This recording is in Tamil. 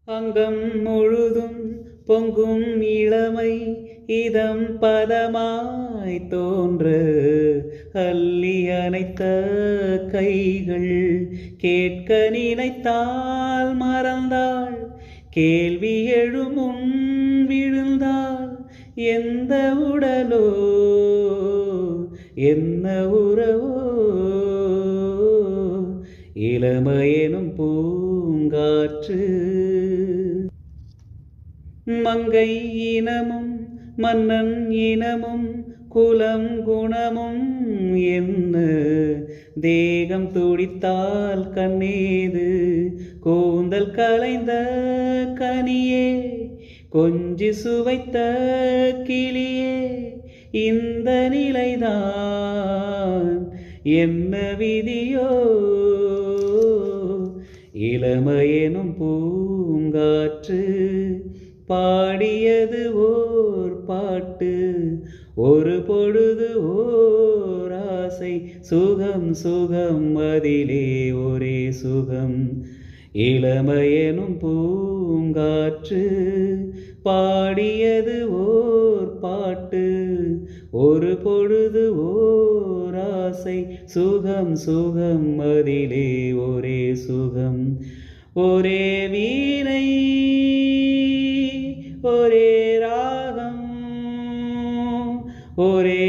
அங்கம் முழுதும் பொங்கும் இளமை இதம் பதமாய் தோன்ற அள்ளி அணைத்த கைகள் கேட்க நினைத்தால் மறந்தாள் கேள்வி எழுமுன் விழுந்தாள் எந்த உடலோ என்ன உறவோ இளமையெனும் பூங்காற்று மங்கை இனமும் மன்னன் இனமும் குலம் குணமும் என்ன தேகம் துடித்தால் கண்ணேது கூந்தல் கலைந்த கனியே கொஞ்சி சுவைத்த கிளியே இந்த நிலைதான் என்ன விதியோ இளமையெனும் பூங்காற்று பாடியது ஓர் பாட்டு ஒரு பொழுது ஓர் ஆசை சுகம் சுகம் அதிலே ஒரே சுகம் இளமையெனும் பூங்காற்று பாடியது ஓர் பாட்டு ஒரு பொழுது ஓர் ஆசை சுகம் சுகம் அதிலே ஒரே சுகம் ஒரே வீணை ஒரே ராகம் ஒரே